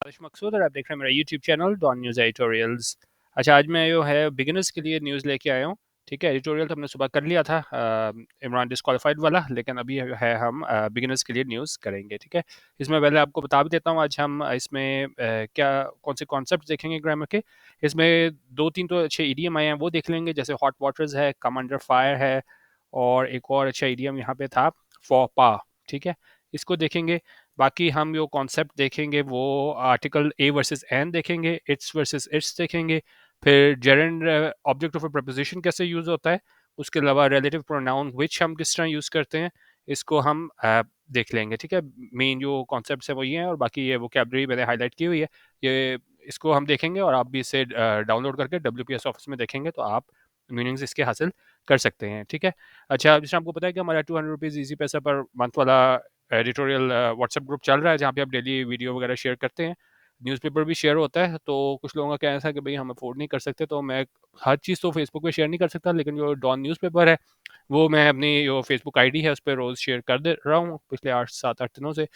आयुष मकसूद और आप देख रहे हैं मेरा YouTube channel Dawn news editorials. अच्छा, आज मैं जो है बिगिनर्स के लिए न्यूज़ लेके आया हूँ। ठीक है, एडिटोरियल तो हमने सुबह कर लिया था इमरान डिस्क्वालीफाइड वाला, लेकिन अभी है हम बिगिनर्स के लिए न्यूज़ करेंगे। ठीक है, इसमें पहले आपको बता भी देता हूँ आज हम इसमें क्या कौन से कॉन्सेप्ट देखेंगे ग्रामर के। इसमें दो तीन तो अच्छे ईडीएम आए हैं, वो देख लेंगे, जैसे हॉट वाटर्स है, कम अंडर फायर है, और एक और अच्छा ईडीएम यहाँ पे था, फॉर पा। ठीक है, इसको देखेंगे। बाकी हम जो कॉन्सेप्ट देखेंगे वो आर्टिकल ए वर्सेस एन देखेंगे, इट्स वर्सेस इट्स देखेंगे, फिर gerund object of a preposition कैसे यूज होता है, उसके अलावा रिलेटिव प्रोनाउन विच हम किस तरह यूज करते हैं, इसको हम देख लेंगे। ठीक है, मेन जो कॉन्सेप्ट है वो ये हैं, और बाकी ये वोकैबुलरी मैंने हाईलाइट की हुई है, ये इसको हम देखेंगे, और आप भी इसे डाउनलोड करके WPS ऑफिस में देखेंगे तो आप मीनिंग्स इसके हासिल कर सकते हैं। ठीक है, अच्छा, जैसे आपको पता है कि हमारा 200 रुपीज़ ईजी पैसा पर मंथ वाला एडिटोरियल व्हाट्सएप ग्रुप चल रहा है, जहाँ पे आप डेली वीडियो वगैरह शेयर करते हैं, न्यूज़पेपर भी शेयर होता है। तो कुछ लोगों का कहना था कि भाई हम अफोर्ड नहीं कर सकते, तो मैं हर चीज़ तो फेसबुक पे शेयर नहीं कर सकता, लेकिन जो डॉन न्यूज़पेपर है वो मैं अपनी जो फेसबुक आईडी है उस पर रोज़ शेयर कर दे रहा हूँ पिछले 8 7 8 दिनों से।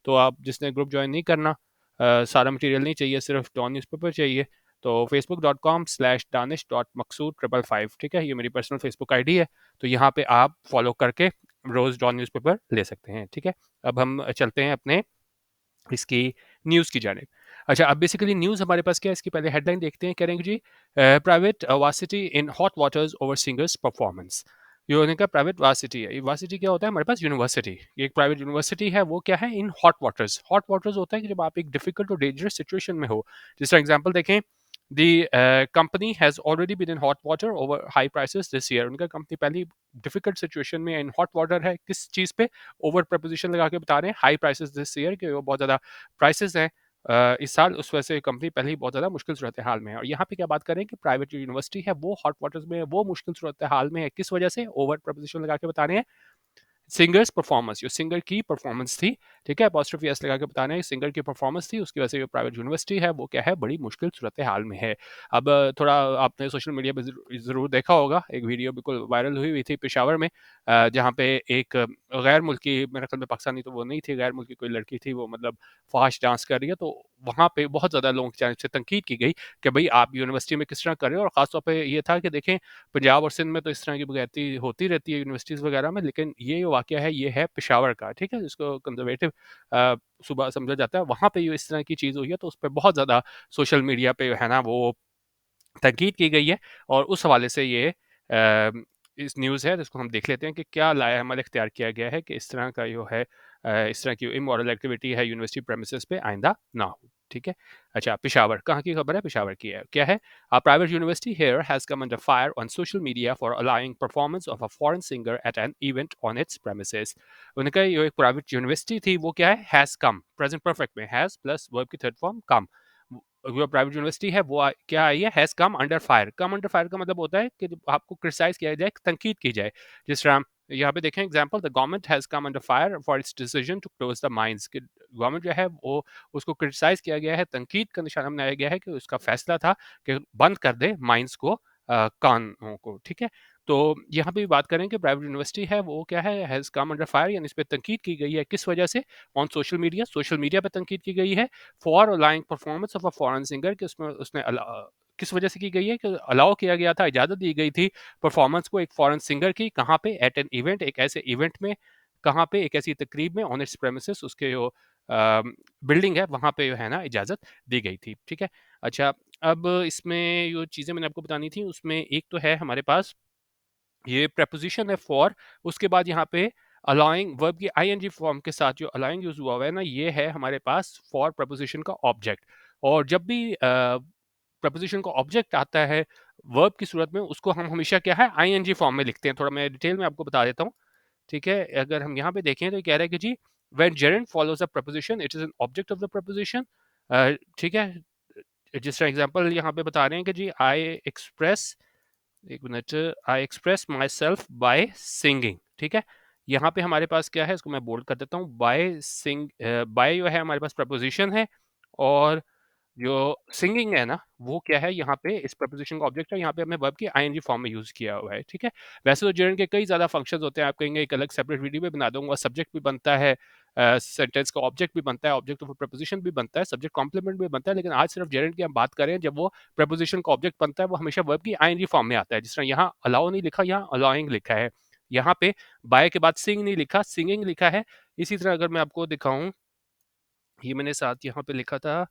तो आप जिसने ग्रुप ज्वाइन नहीं करना, सारा मटेरियल नहीं चाहिए, सिर्फ डॉन न्यूज़पेपर चाहिए, तो facebook.com/danish.maqsood555। ठीक है, ये मेरी पर्सनल फेसबुक आईडी है, तो यहाँ पे आप फॉलो करके रोज़ डॉन न्यूज़पेपर ले सकते हैं। ठीक है, अब हम चलते हैं अपने इसकी न्यूज़ की जानिब। अच्छा, अब बेसिकली न्यूज़ हमारे पास क्या है, इसकी पहले हेडलाइन देखते हैं। कह रहे हैं कि जी, private varsity in hot waters over singers performance. ये होने का प्राइवेट वार्सिटी है, ये वार्सिटी क्या होता है, हमारे पास यूनिवर्सिटी, ये एक प्राइवेट यूनिवर्सिटी है, वो क्या है, इन हॉट वाटर्स। हॉट वाटर्स होता है कि जब आप एक डिफिकल्ट और डेंजरस सिचुएशन में हो। जिस तरह एग्जाम्पल देखें, the company has already been in hot water over high prices this year. उनका कंपनी पहली डिफिकल्ट सिचुएशन में इन हॉट वाटर है, किस चीज़ पे, ओवर प्रपोजिशन लगा के बता रहे हैं, हाई प्राइसेस दिस ईयर, कि वो बहुत ज़्यादा प्राइसेस हैं इस साल, उस वजह से कंपनी पहले ही बहुत ज़्यादा मुश्किल सूरत हाल में है। और यहाँ पे क्या बात करें कि प्राइवेट यूनिवर्सिटी है वो हॉट वाटर्स में है, वो मुश्किल सूरत हाल में है, किस वजह से, ओवर प्रपोजिशन लगा के बता रहे हैं, सिंगर्स परफॉर्मेंस, जो सिंगर की परफॉर्मेंस थी। ठीक है, अपॉस्ट्रोफी एस लगा के बताना है, सिंगर की परफॉर्मेंस थी, उसकी वजह से जो प्राइवेट यूनिवर्सिटी है वो क्या है, बड़ी मुश्किल सूरत हाल में है। अब थोड़ा आपने सोशल मीडिया पे ज़रूर देखा होगा, एक वीडियो बिल्कुल वायरल हुई हुई थी पेशावर में, जहाँ पे एक गैर मुल्की, मेरे ख्याल में पाकिस्तानी तो वो नहीं थी, गैर मुल्की कोई लड़की थी, वो मतलब फास्ट डांस कर रही है, तो वहाँ पे बहुत ज़्यादा लोगों की जानिब से तनकीद की गई कि भाई आप यूनिवर्सिटी में किस तरह कर रहे हो। और ख़ासतौर पर ये था कि देखें, पंजाब और सिंध में तो इस तरह की बगैरती होती रहती है यूनिवर्सिटीज़ वगैरह में, लेकिन ये जो वाक़या है ये है पेशावर का। ठीक है, जिसको कंजर्वेटिव सूबा समझा जाता है, वहाँ पे ये इस तरह की चीज़ हुई है, तो उस पर बहुत ज़्यादा सोशल मीडिया पे है ना वो तनकीद की गई है। और उस हवाले से ये इस न्यूज़ है, जिसको हम देख लेते हैं कि क्या लाया अमल इख्तियार किया गया है कि इस तरह का जो है इस तरह की इमोरल एक्टिविटी है यूनिवर्सिटी प्रेमिसेस पे आइंदा ना हो। ठीक है, अच्छा, पेशावर कहाँ की खबर है, पेशावर की है। क्या है, a private university here has come under fire on social media for allowing performance of a foreign singer at an event on its premises। उन्होंने कहा ये एक प्राइवेट यूनिवर्सिटी थी, वो क्या है, हैज़ कम, प्रेजेंट परफेक्ट में हैज़ प्लस वर्ब की थर्ड फॉर्म कम, जो प्राइवेट यूनिवर्सिटी है वो क्या आई है, has come under fire. Come under fire का मतलब होता है कि जब आपको क्रिटिसाइज किया जाए, तनकीद की जाए। जिस तरह यहाँ पे देखें example, the government has come under fire for its decision to close the mines, कि गवर्नमेंट जो है वो, उसको क्रिटिसाइज किया गया है, तनकीद का निशाना बनाया गया है कि उसका फैसला था कि बंद कर दे माइंस को, कानों को। ठीक है, तो यहाँ पे भी बात करें कि प्राइवेट यूनिवर्सिटी है वो क्या है, हैज़ कम अंडर फायर, यानी इस पर तनकीद की गई है, किस वजह से, on social media, social media पर तनकीद की गई है, for allowing performance of a foreign singer, कि उसमें उसने किस वजह से की गई है, कि अलाउ किया गया था, इजाज़त दी गई थी परफॉर्मेंस को एक फॉरेन सिंगर की, कहाँ पे, एट एन इवेंट, एक ऐसे इवेंट में, कहाँ पे, एक ऐसी तकरीब में, ऑन इट्स प्रेमिसेस, उसके जो बिल्डिंग है वहाँ पे जो है ना इजाज़त दी गई थी। ठीक है, अच्छा, अब इसमें जो चीज़ें मैंने आपको बतानी थी उसमें एक तो है हमारे पास ये preposition है for, उसके बाद यहाँ पे allowing वर्ब की ing फॉर्म के साथ जो allowing यूज हुआ हुआ है ना, ये है हमारे पास for preposition का ऑब्जेक्ट। और जब भी preposition का ऑब्जेक्ट आता है वर्ब की सूरत में, उसको हम हमेशा क्या है, ing फॉर्म में लिखते हैं। थोड़ा मैं डिटेल में आपको बता देता हूँ। ठीक है, अगर हम यहाँ पे देखें तो ये कह रहा है कि जी, when gerund follows a preposition it is an object of the preposition। ठीक है, जिस तरह एग्जांपल यहाँ पे बता रहे हैं कि जी, आई एक्सप्रेस, एक minute, I express my self by singing. ठीक है, यहाँ पे हमारे पास क्या है, इसको मैं बोल्ड कर देता हूँ, बाय सिंग, बाय जो है हमारे पास प्रपोजिशन है, और जो सिंगिंग है ना वो क्या है, यहाँ पे इस प्रपोजिशन का ऑब्जेक्ट है, यहाँ पे हमने वर्ब की आईएनजी फॉर्म में यूज किया हुआ है। ठीक है, वैसे तो जेरंड के कई ज्यादा फंक्शंस होते हैं, आप कहेंगे एक अलग सेपरेट वीडियो भी बना दूंगा, सब्जेक्ट भी बनता है, सेंटेंस का ऑब्जेक्ट भी बनता है, ऑब्जेक्ट ऑफ प्रपोजिशन भी बनता है, सब्जेक्ट कॉम्प्लीमेंट भी बनता है, लेकिन आज सिर्फ जेरेंट की हम बात करें, जब वो प्रपोजिशन का ऑब्जेक्ट बनता है वो हमेशा वर्ब की आईएनजी फॉर्म में आता है। जिस तरह यहाँ अलाउ नहीं लिखा, यहाँ अलाउइंग लिखा है। यहाँ पे बाय के बाद सिंग नहीं लिखा, सिंगिंग लिखा है। इसी तरह अगर मैं आपको दिखाऊं, ये मैंने साथ यहाँ पे लिखा था,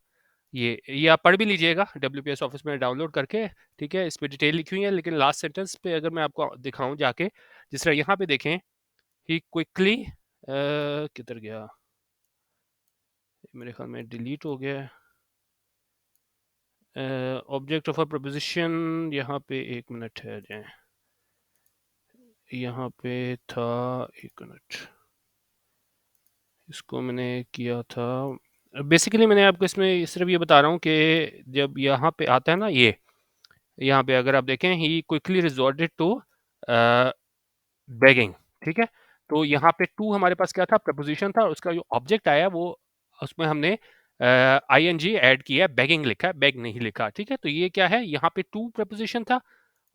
ये आप पढ़ भी लीजिएगा WPS ऑफिस में डाउनलोड करके, ठीक है। इस पे डिटेल लिखी हुई है, लेकिन लास्ट सेंटेंस पे अगर मैं आपको दिखाऊं जाके, जिस तरह यहाँ पे देखें, ही क्विकली, किधर गया, मेरे ख्याल में डिलीट हो गया है। ऑब्जेक्ट ऑफ अ प्रपोजिशन, यहाँ पे 1 मिनट है जाए, यहाँ पे था, 1 मिनट, इसको मैंने किया था। बेसिकली मैंने आपको इसमें सिर्फ ये बता रहा हूँ कि जब यहाँ पे आता है ना, ये यहाँ पे अगर आप देखें, ही क्विकली रिजॉर्टेड टू बेगिंग, ठीक है। तो यहाँ पे टू हमारे पास क्या था, प्रपोजिशन था, और उसका जो ऑब्जेक्ट आया वो, उसमें हमने आईएनजी ऐड किया है, बेगिंग लिखा है, बेग नहीं लिखा, ठीक है। तो ये क्या है, यहाँ पे टू प्रपोजिशन था,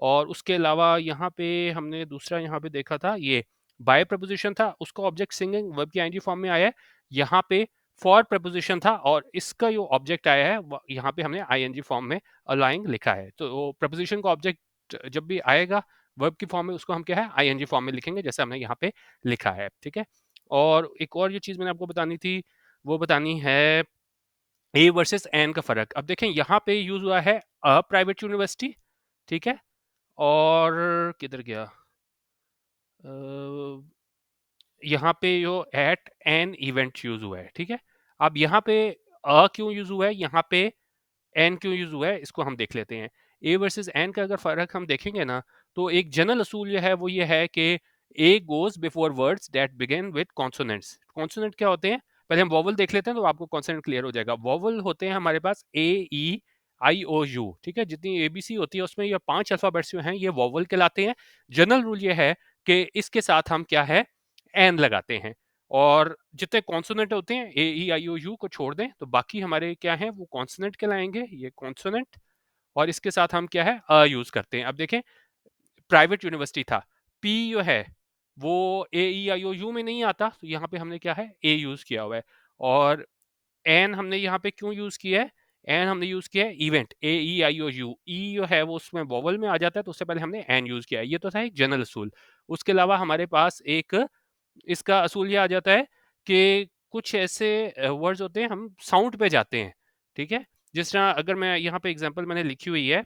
और उसके अलावा यहाँ पे हमने दूसरा यहाँ पे देखा था, ये बाय प्रपोजिशन था, उसका ऑब्जेक्ट सिंगिंग वर्ब की आईएनजी फॉर्म में आया है। यहाँ पे फॉर प्रपोजिशन था, और इसका जो ऑब्जेक्ट आया है यहाँ पे हमने आईएनजी फॉर्म में अलाइंग लिखा है। तो प्रपोजिशन का ऑब्जेक्ट जब भी आएगा वर्ब की फॉर्म में, उसको हम क्या है, आईएनजी फॉर्म में लिखेंगे, जैसे हमने यहाँ पे लिखा है, ठीक है। और एक और जो चीज मैंने आपको बतानी थी, वो बतानी है ए वर्सेस एन का फर्क। अब देखें, यहाँ पे यूज हुआ है अ प्राइवेट यूनिवर्सिटी, ठीक है, और किधर गया, यहाँ पे जो एट एन इवेंट यूज हुआ है, ठीक है। अब यहाँ पे अ क्यों यूज हुआ है, यहाँ पे एन क्यों यूज हुआ है, इसको हम देख लेते हैं। ए वर्सेस एन का अगर फर्क हम देखेंगे ना, तो एक जनरल असूल ये है, वो ये है कि A goes before words that begin with consonants. Consonant क्या होते हैं, पहले हम वॉवल देख लेते हैं, तो आपको कॉन्सोनेंट क्लियर हो जाएगा। वॉवल होते हैं हमारे पास ए, ई, आई, ओ, यू, ठीक है। जितनी एबीसी होती है उसमें ये 5 अल्फाबेट्स जो हैं ये वॉवल कहलाते हैं। जनरल रूल ये है कि इसके साथ हम क्या है, एन लगाते हैं, और जितने कॉन्सोनेंट होते हैं ए, ई, आई, ओ, यू को छोड़ दें, तो बाकी हमारे क्या हैं, वो कॉन्सोनेंट कहलाएंगे, ये कॉन्सोनेंट। और इसके साथ हम क्या है, अ यूज करते हैं। अब देखें, प्राइवेट यूनिवर्सिटी था, पी जो है वो ए, ई, आई, ओ, यू में नहीं आता, तो यहाँ पे हमने क्या है, ए यूज किया हुआ है। और एन हमने यहाँ पे क्यों यूज किया है, एन हमने यूज किया है event, A, E, I, O, you, ई जो है वो उसमें वॉवल में आ जाता है, तो उससे पहले हमने एन यूज किया है। ये तो था एक जनरल असूल। उसके अलावा हमारे पास एक इसका असूल ये आ जाता है कि कुछ ऐसे वर्ड्स होते हैं, हम साउंड पे जाते हैं, ठीक है। जिस तरह अगर मैं यहाँ पे एग्जांपल मैंने लिखी हुई है,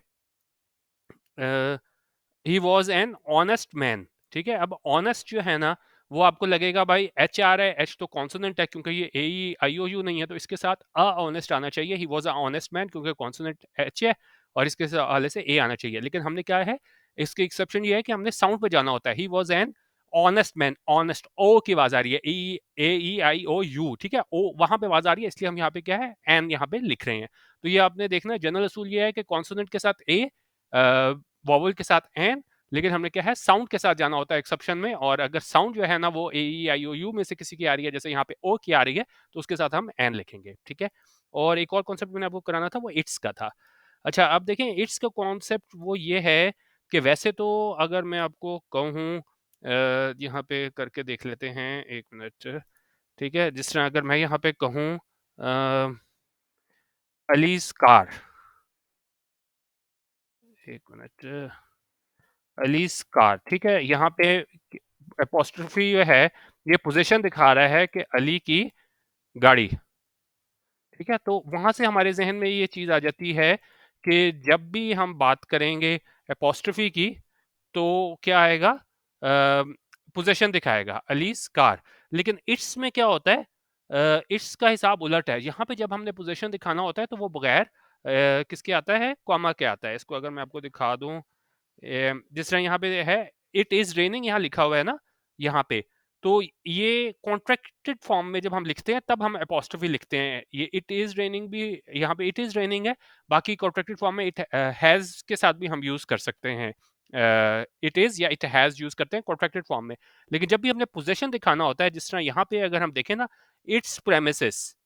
he was an honest man, ठीक है। अब ऑनेस्ट जो है ना, वो आपको लगेगा भाई एच आ रहा है, एच तो कॉन्सोनेंट है, क्योंकि ये ए, आई, ओ, यू नहीं है, तो इसके साथ अ ऑनेस्ट आना चाहिए। He was a honest man, क्योंकि कॉन्सोनेंट एच है, और इसके हवाले से ए आना चाहिए। लेकिन हमने क्या है, इसके एक्सेप्शन ये है कि हमने साउंड पे जाना होता है। He was an honest man, honest O की आवाज आ रही है, ई, आई, ओ, यू, ठीक है, ओ वहां पे आवाज आ रही है, इसलिए हम यहाँ पे क्या है, एन यहाँ पे लिख रहे हैं। तो ये आपने देखना है, जनरल असूल ये है कि कॉन्सोनेंट के साथ ए, वॉवल के साथ एन, लेकिन हमने क्या है, साउंड के साथ जाना होता है एक्सेप्शन में। और अगर साउंड जो है ना वो ए, ई, आई, ओ, यू में से किसी की आ रही है, जैसे यहाँ पे ओ की आ रही है, तो उसके साथ हम एन लिखेंगे, ठीक है। और एक और कॉन्सेप्ट मैंने आपको कराना था, वो इट्स का था। अच्छा, अब देखें, इट्स का कॉन्सेप्ट वो ये है कि वैसे तो अगर मैं आपको कहूँ, यहाँ पे करके देख लेते हैं, 1 मिनट, ठीक है। जिस तरह अगर मैं यहाँ पे कहूँ, allies car, 1 minute, allies car, ठीक है। यहाँ पे एपोस्ट्रोफी जो है, ये पोजीशन दिखा रहा है कि अली की गाड़ी, ठीक है। तो वहां से हमारे जहन में ये चीज आ जाती है कि जब भी हम बात करेंगे एपोस्ट्रोफी की, तो क्या आएगा, पोजीशन दिखाएगा अलीज कार। लेकिन इट्स में क्या होता है, इट्स का हिसाब उलट है। यहाँ पे जब हमने पोजीशन दिखाना होता है, तो वो बगैर किसके आता है, कॉमा के आता है। इसको अगर मैं आपको दिखा दूं, जिस तरह यहाँ पे है, इट इज रेनिंग, यहाँ लिखा हुआ है ना, यहाँ पे, तो ये कॉन्ट्रैक्टेड फॉर्म में जब हम लिखते हैं तब हम अपोस्ट्रोफी लिखते हैं। ये इट इज रेनिंग भी यहाँ पे इट इज रेनिंग है, बाकी कॉन्ट्रैक्टेड फॉर्म में इट हैज के साथ भी हम यूज कर सकते हैं, इट इज या इट हैज यूज करते हैं कॉन्ट्रैक्टेड फॉर्म में। लेकिन जब भी हमने पोजेशन दिखाना होता है, जिस तरह यहाँ पे अगर हम देखें ना, इट्स प्रेमिसेस,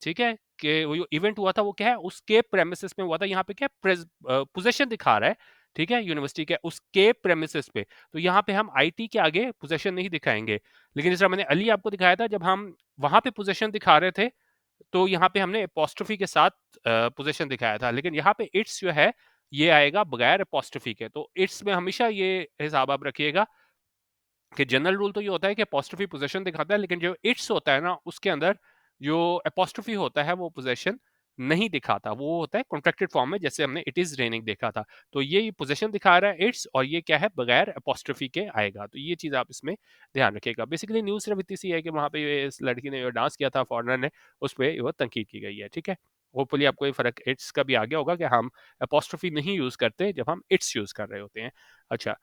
ठीक है, कि वो जो इवेंट हुआ था वो क्या है, उसके प्रेमिसेस में हुआ था। यहाँ पे क्या पोजेशन दिखा रहा है ठीक है, यूनिवर्सिटी के उसके प्रेमिसेस पे, तो यहाँ पे हम आईटी के आगे पोजेशन नहीं दिखाएंगे। लेकिन जिस तरह मैंने अली आपको दिखाया था, जब हम वहां पे पोजेशन दिखा रहे थे, तो यहाँ पे हमने अपोस्ट्रोफी के साथ पोजेशन दिखाया था। लेकिन यहाँ पे इट्स जो है, ये आएगा बगैर अपोस्ट्रोफी के। तो इट्स में हमेशा ये हिसाब आप रखिएगा कि जनरल रूल तो ये होता है कि अपोस्ट्रोफी पोजेशन दिखाता है, लेकिन जो इट्स होता है ना, उसके अंदर जो अपोस्ट्रोफी होता है वो पोजेशन नहीं दिखाता, वो होता है कॉन्ट्रैक्टेड फॉर्म में, जैसे हमने इट इज रेनिंग देखा था। तो ये पोजेशन दिखा रहा है इट्स, और ये क्या है, बगैर अपोस्ट्रोफी के आएगा। तो ये चीज आप इसमें ध्यान रखिएगा। बेसिकली न्यूज सिर्फ इतनी सी है कि वहां पे इस लड़की ने जो डांस किया था फॉरनर ने, उस पर वो तनकीद की गई है। ठीक है, होपफुली आपको ये फर्क इट्स का भी आ गया होगा कि हम अपोस्ट्रोफी नहीं यूज करते जब हम इट्स यूज कर रहे होते हैं। अच्छा,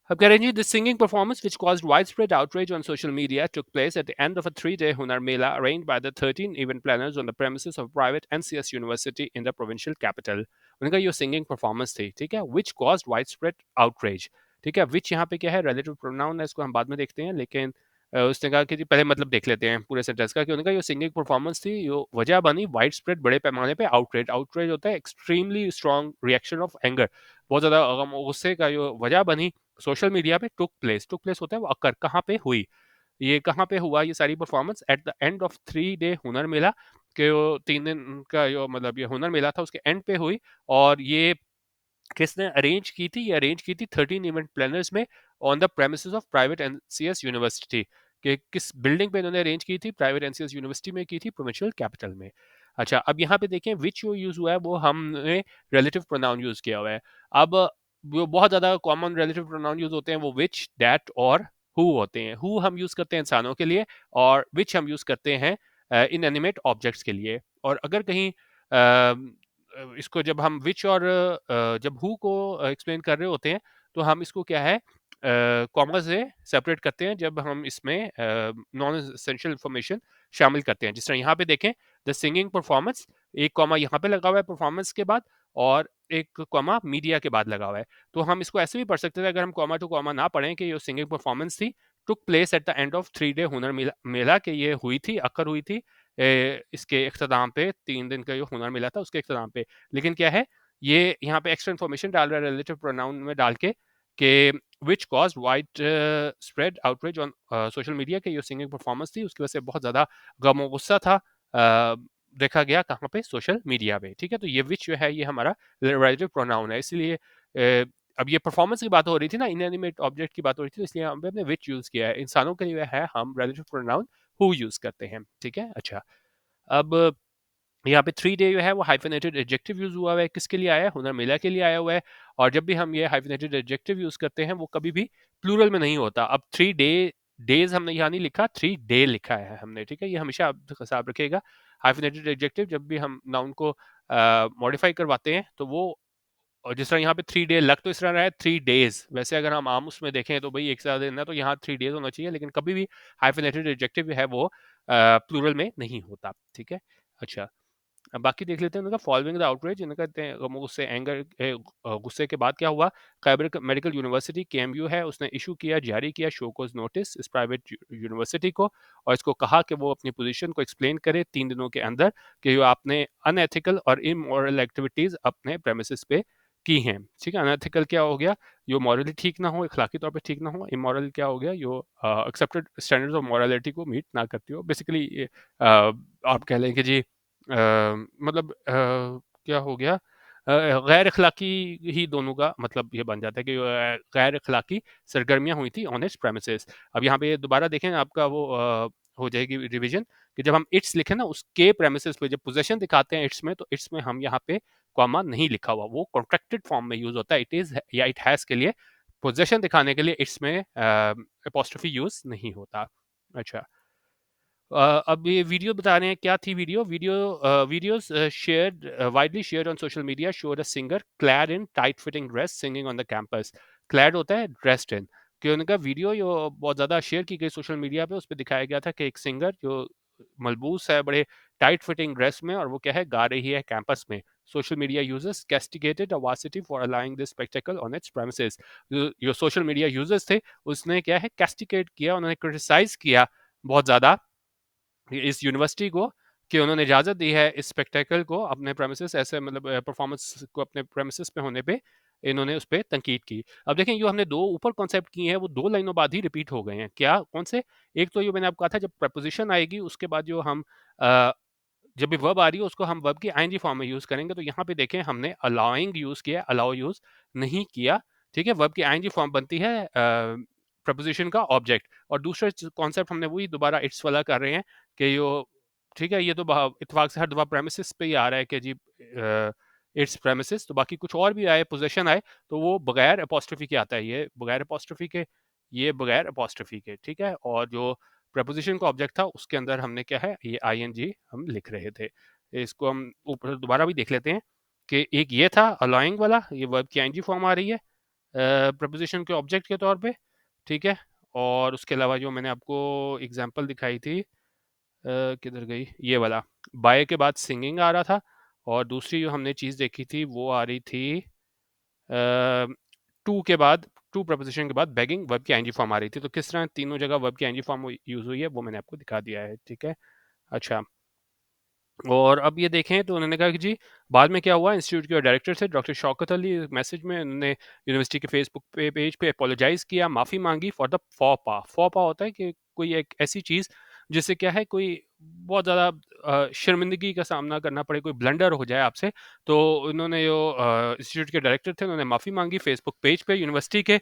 apparently, this singing performance, which caused widespread outrage on social media, took place at the end of a three-day Hunar Mela arranged by the 13 event planners on the premises of private NCS University in the provincial capital. उनका ये singing performance थी, ठीक है, which caused widespread outrage. ठीक है, which यहाँ पे क्या है, relative pronoun है, इसको हम बाद में देखते हैं, लेकिन उसने कहा कि जी पहले मतलब देख लेते हैं पूरे सेंटेंस का, कि उनका ये सिंगिंग परफॉर्मेंस थी, ये वजह बनी वाइड स्प्रेड, बड़े पैमाने पे आउटरेज। आउटरेज होता है extremely strong reaction of anger, बहुत ज्यादा गुस्से का जो वजह बनी सोशल मीडिया पे। टुक प्लेस होता है वो अकर, कहाँ पे हुई, ये कहाँ पे हुआ, ये सारी performance at the end of 3 day हुनर मेला के, 3 दिन का जो मतलब ये हुनर मेला था उसके एंड पे हुई। और ये किसने अरेंज की थी, ये अरेंज की थी 13 इवेंट प्लानर्स में on the premises of private NCS university. कि किस बिल्डिंग पे इन्होंने अरेंज की थी, प्राइवेट एनसीएस यूनिवर्सिटी में की थी, प्रोविंशियल कैपिटल में। अच्छा, अब यहाँ पे देखें विच जो यूज हुआ है वो हमने रिलेटिव प्रोनाउन यूज किया हुआ है। अब वो बहुत ज्यादा कॉमन रिलेटिव प्रोनाउन यूज होते हैं, वो विच, दैट और हु होते हैं। हु हम यूज करते हैं इंसानों के लिए, और विच हम यूज करते हैं इन एनिमेट ऑब्जेक्ट्स के लिए। और अगर कहीं इसको जब हम विच और जब हु को एक्सप्लेन कर रहे होते हैं, तो हम इसको क्या है कॉमा से सेपरेट करते हैं जब हम इसमें नॉन एसेंशियल इंफॉर्मेशन शामिल करते हैं। जिस तरह यहाँ पे देखें, द सिंगिंग परफॉर्मेंस, एक कॉमा यहाँ पे लगा हुआ है परफॉर्मेंस के बाद, और एक कॉमा मीडिया के बाद लगा हुआ है। तो हम इसको ऐसे भी पढ़ सकते थे, अगर हम कॉमा टू कॉमा ना पढ़ें, कि ये सिंगिंग परफॉर्मेंस थी, took place at the end of 3 day हुनर मेला, कि ये हुई थी, अकर हुई थी इसके इख्तिताम पे, 3 दिन का जो हुनर मिला था उसके इख्तिताम पे। लेकिन क्या है, ये यहाँ पे एक्स्ट्रा इन्फॉर्मेशन डाल रहा है रिलेटिव प्रोनाउन में डाल के, कि which cause wide spread outreach on social media, के ये सिंगिंग परफॉर्मेंस थी, उसकी वजह से बहुत ज़्यादा गम और गुस्सा था देखा गया कहाँ पे, सोशल मीडिया पे। ठीक है, तो ये विच जो है ये हमारा रिलेटिव प्रोनाउन है, इसलिए अब ये परफॉर्मेंस की बात हो रही थी ना, इनएनिमेट ऑब्जेक्ट की बात हो रही थी, तो इसलिए हम हमने विच यूज़ किया है। इंसानों के लिए है हम रिलेटिव प्रोनाउन हु यूज़ करते हैं। ठीक है, अच्छा, अब यहाँ पे 3 डे जो है वो हाइफेनेटेड एडजेक्टिव यूज हुआ है, किसके लिए आया है, हुनर मेला के लिए आया हुआ है। और जब भी हम ये हाइफेनेटेड एडजेक्टिव यूज करते हैं, वो कभी भी प्लूरल में नहीं होता। अब 3 डे, डेज हमने यहाँ नहीं लिखा, 3 डे लिखा है हमने। ठीक है, ये हमेशा आप हिसाब रखिएगा। हाइफेनेटेड एडजेक्टिव जब भी हम नाउन को मॉडिफाई करवाते हैं, तो वो, और जिस तरह यहाँ पे 3 डे लग तो इस तरह रहा है 3 डेज, वैसे अगर हम आम उसमें देखें तो भाई एक से ज्यादा दिन है, तो यहाँ 3 डेज होना चाहिए, लेकिन कभी भी हाइफेनेटेड एडजेक्टिव है वो प्लूरल में नहीं होता। ठीक है, अच्छा, अब बाकी देख लेते हैं। उनका फॉलोइंग द आउटरीच, इनका कहते हैं गुस्से, एंगर, गुस्से के बाद क्या हुआ। खैबर मेडिकल यूनिवर्सिटी केएमयू है, उसने इशू किया, जारी किया शोकोज नोटिस इस प्राइवेट यूनिवर्सिटी को, और इसको कहा कि वो अपनी पोजीशन को एक्सप्लेन करे 3 दिनों के अंदर, कि जो आपने अनएथिकल और इमोरल एक्टिविटीज अपने प्रेमिसेस पे की हैं। ठीक है, अनएथिकल क्या हो गया, जो मॉरली ठीक ना हो, अखलाकी तौर पे ठीक ना हो। इमोरल क्या हो गया, जो एक्सेप्टेड स्टैंडर्ड्स ऑफ मॉरलिटी को मीट ना करती हो। बेसिकली आप कह लें कि जी मतलब क्या हो गया, गैर अखलाकी ही दोनों का मतलब ये बन जाता है, कि गैर अखलाकी सरगर्मियां हुई थी ऑन इट्स प्रेमिसेस। अब यहाँ पे दोबारा देखें आपका वो हो जाएगी रिवीजन, कि जब हम इट्स लिखें ना, उसके प्रेमिसेस पे जब पोजेशन दिखाते हैं इट्स में, तो इट्स में हम यहाँ पे कॉमा नहीं लिखा हुआ, वो कॉन्ट्रैक्टेड फॉर्म में यूज होता है, इट इज या इट हैज के लिए। पोजेशन दिखाने के लिए इट्स में अपोस्ट्रोफी यूज नहीं होता। अच्छा, अब ये वीडियो बता रहे हैं क्या थी video. Videos shared widely shared on social media showed a singer clad in tight fitting dress singing on the campus. Clad होता है ड्रेस्ड इन, कि उनका वीडियो जो बहुत ज़्यादा शेयर की गई सोशल मीडिया पे, उस पर दिखाया गया था कि एक सिंगर जो मलबूस है बड़े टाइट फिटिंग ड्रेस में, और वो क्या है गा रही है कैंपस में। Social media users castigated a varsity for allowing this spectacle on its premises. जो सोशल मीडिया यूजर्स थे, उसने क्या है कैस्टिगेट किया, उन्होंने क्रिटिसाइज किया बहुत ज़्यादा इस यूनिवर्सिटी को, कि उन्होंने इजाज़त दी है इस स्पेक्टेकल को अपने प्रेमिसेस, ऐसे मतलब परफॉर्मेंस को अपने प्रेमिसेस पे होने पे इन्होंने उस पे तनकीद की। अब देखें जो हमने 2 ऊपर कॉन्सेप्ट किए हैं वो 2 लाइनों बाद ही रिपीट हो गए हैं। क्या? कौन से? एक तो ये मैंने आपको कहा था जब प्रीपोज़िशन आएगी उसके बाद जो हम अ, जब भी वर्ब आ रही है उसको हम वर्ब की आईएनजी फॉर्म में यूज़ करेंगे। तो यहाँ पे देखें हमने अलाउइंग यूज़ किया, अलाउ यूज़ नहीं किया, ठीक है? वर्ब की आईएनजी फॉर्म बनती है प्रीपोज़िशन का ऑब्जेक्ट, और दूसरा च कॉन्सेप्ट हमने वही दोबारा इट्स वाला कर रहे हैं कि यो ठीक है, ये तो इत्तेफाक से हर दफ़ा प्रेमिसेस पे ही आ रहा है कि जी इट्स प्रेमिसेस, तो बाकी कुछ और भी आए, पोज़ेशन आए, तो वो बगैर अपॉस्ट्रोफ़ी के आता है। ये बगैर अपॉस्ट्रोफ़ी के, ये बगैर अपॉस्ट्रोफ़ी के, ठीक है? और जो प्रीपोज़िशन का ऑब्जेक्ट था उसके अंदर हमने क्या है, ये आईएनजी हम लिख रहे थे। इसको हम ऊपर दोबारा भी देख लेते हैं कि एक ये था अलाउइंग वाला, ये वर्ब की आईएनजी फॉर्म आ रही है प्रीपोज़िशन के ऑब्जेक्ट के तौर पे, ठीक है? और उसके अलावा जो मैंने आपको एग्ज़ाम्पल दिखाई थी किधर गई? ये वाला, बाय के बाद सिंगिंग आ रहा था, और दूसरी जो हमने चीज़ देखी थी वो आ रही थी टू के बाद, टू प्रपोज़िशन के बाद बेगिंग वर्ब की आईएनजी फॉर्म आ रही थी। तो किस तरह तीनों जगह वर्ब की आईएनजी फॉर्म यूज़ हुई है वो मैंने आपको दिखा दिया है, ठीक है? अच्छा, और अब ये देखें तो उन्होंने कहा कि जी बाद में क्या हुआ, इंस्टीट्यूट के डायरेक्टर थे डॉक्टर शौकत अली, मैसेज में उन्होंने यूनिवर्सिटी के फेसबुक पेज पे अपोलोजाइज़ किया, माफ़ी मांगी फॉर द फॉपा। फॉपा होता है कि कोई एक ऐसी चीज़ जिससे क्या है, कोई बहुत ज़्यादा शर्मिंदगी का सामना करना पड़े, कोई ब्लंडर हो जाए आपसे। तो उन्होंने जो इंस्टीट्यूट के डायरेक्टर थे उन्होंने माफ़ी मांगी फेसबुक पेज पे यूनिवर्सिटी के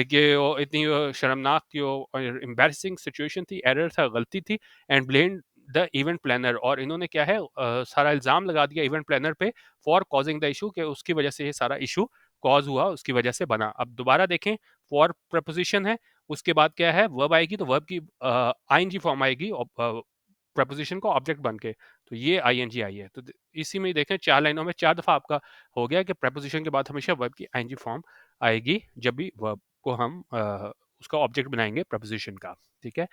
कि वो इतनी शर्मनाक जो एम्बैरसिंग सिचुएशन थी, एरर था, गलती थी, and blame the event planner, और इन्होंने क्या है सारा इल्ज़ाम लगा दिया इवेंट प्लानर पे फॉर कॉजिंग द इशू, कि उसकी वजह से ये सारा इशू कॉज हुआ, उसकी वजह से बना। अब दोबारा देखें, फॉर प्रपोजिशन है, उसके बाद क्या है, वर्ब आएगी, तो वर्ब की आईएनजी फॉर्म आएगी प्रपोजिशन को ऑब्जेक्ट बन के, तो ये आईएनजी आई है। तो इसी में ही देखें 4 लाइनों में 4 दफ़ा आपका हो गया कि प्रपोजिशन के बाद हमेशा वर्ब की आईएनजी फॉर्म आएगी जब भी वर्ब को हम उसका ऑब्जेक्ट बनाएंगे प्रपोजिशन का, ठीक है?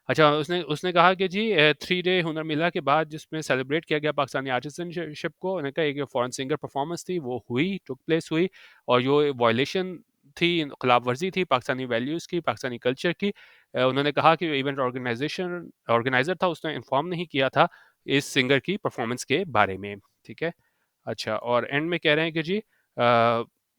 अच्छा, उसने उसने कहा कि जी 3 डे हुनर मेला के बाद जिसमें सेलिब्रेट किया गया पाकिस्तानी आर्टिज़नशिप को, उन्होंने कहा एक फॉरेन सिंगर परफॉर्मेंस थी वो हुई, टुक प्लेस हुई, और जो वायलेशन थी, खिलाफ वर्जी थी पाकिस्तानी वैल्यूज़ की, पाकिस्तानी कल्चर की। उन्होंने कहा कि इवेंट ऑर्गेनाइज़र था, उसने इन्फॉर्म नहीं किया था इस सिंगर की परफॉर्मेंस के बारे में, ठीक है? अच्छा, और एंड में कह रहे हैं कि जी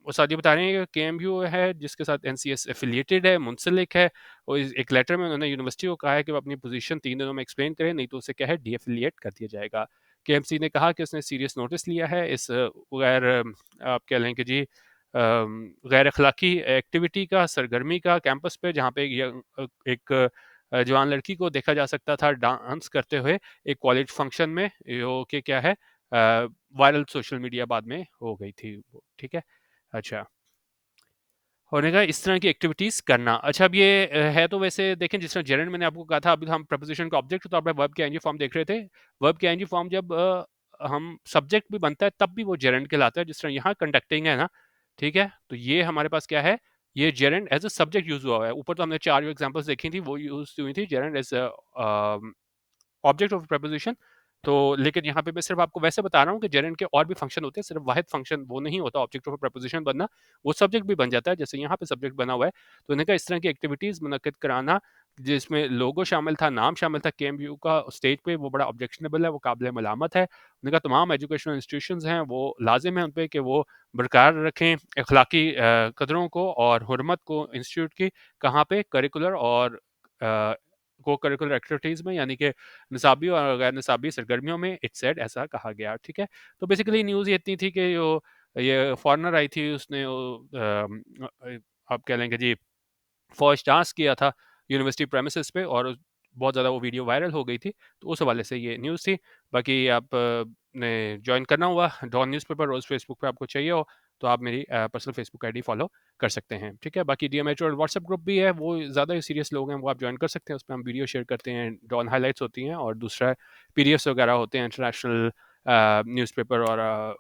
वो साथ ये बता रहे हैं कि केएमयू है जिसके साथ एनसीएस एफिलिएटेड है, मुंसलिक है, और एक लेटर में उन्होंने यूनिवर्सिटी को कहा है कि वो अपनी पोजीशन 3 दिनों में एक्सप्लेन करें, नहीं तो उसे क्या है डीएफिलिएट कर दिया जाएगा। केएमसी ने कहा कि उसने सीरियस नोटिस लिया है इस गैर आप कह लें कि जी गैर अखलाकी एक्टिविटी का, सरगर्मी का कैंपस पे, जहाँ पे एक जवान लड़की को देखा जा सकता था डांस करते हुए एक कॉलेज फंक्शन में, जो कि क्या है वायरल सोशल मीडिया बाद में हो गई थी वो, ठीक है? अच्छा, होने का इस तरह की एक्टिविटीज़ करना। अच्छा, अब ये है तो वैसे देखें जिस तरह जेरेंड मैंने आपको कहा था, अभी हम प्रपोज़िशन का ऑब्जेक्ट के तौर पे वर्ब के आईएनजी फॉर्म देख रहे थे। वर्ब के आईएनजी फॉर्म जब हम सब्जेक्ट भी बनता है तब भी वो जेरेंड कहलाता है, जिस तरह यहाँ कंडक्टिंग है ना, ठीक है? तो ये हमारे पास क्या है, ये gerund as a subject use हुआ है। ऊपर तो हमने 4 जो एग्ज़ाम्पल्स देखी थी वो यूज़ हुई थी gerund as object of preposition. तो लेकिन यहाँ पे मैं सिर्फ आपको वैसे बता रहा हूँ कि जेरेंड के और भी फंक्शन होते हैं, सिर्फ वाहिद फंक्शन वो नहीं होता ऑब्जेक्ट ऑफ प्रपोजिशन बनना, वो सब्जेक्ट भी बन जाता है, जैसे यहाँ पे सब्जेक्ट बना हुआ है। तो उन्होंने कहा इस तरह की एक्टिविटीज़ मुनक्किद कराना जिसमें लोगो शामिल था, नाम शामिल था केएमयू का स्टेज पे, वो बड़ा ऑब्जेक्शनेबल है, वो काबिल मलामत है। उन्होंने कहा तमाम एजुकेशनल इंस्टीट्यूशंस हैं वो लाजिम है उन पे कि वो बरकरार रखें अखलाकी कदरों को और हुर्मत को इंस्टीट्यूट की, कहाँ पे, करिकुलर और को करिकुलर एक्टिविटीज़ में, यानी कि निसाबी और गैर निसाबी सरगर्मियों में, इट सेड ऐसा कहा गया, ठीक है? तो बेसिकली न्यूज़ ये इतनी थी कि जो ये फॉरेनर आई थी उसने आप कह लेंगे जी फर्स्ट डांस किया था यूनिवर्सिटी प्रेमिसेस पे, और बहुत ज़्यादा वो वीडियो वायरल हो गई थी, तो उस हवाले से ये न्यूज़ थी। बाकी आप ने ज्वाइन करना हुआ डॉन न्यूज़पेपर रोज़ फेसबुक पे आपको चाहिए हो तो आप मेरी पर्सनल फेसबुक आईडी फॉलो कर सकते हैं, ठीक है? बाकी डीएमएच और व्हाट्सएप ग्रुप भी है, वो ज़्यादा ही सीरियस लोग हैं वो आप ज्वाइन कर सकते हैं, उसमें हम वीडियो शेयर करते हैं, डॉन हाइलाइट्स होती हैं, और दूसरा पीडीएफ्स वगैरह होते हैं इंटरनेशनल न्यूज़पेपर और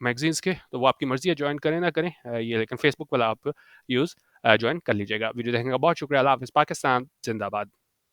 मैगज़ीन्स के, तो वो आपकी मर्ज़ी है ज्वाइन करें ना करें, ये लेकिन फेसबुक वाला आप यूज़ ज्वाइन कर लीजिएगा। वीडियो देखने का बहुत शुक्रिया। अल्लाह हाफ़िज़। पाकिस्तान ज़िंदाबाद।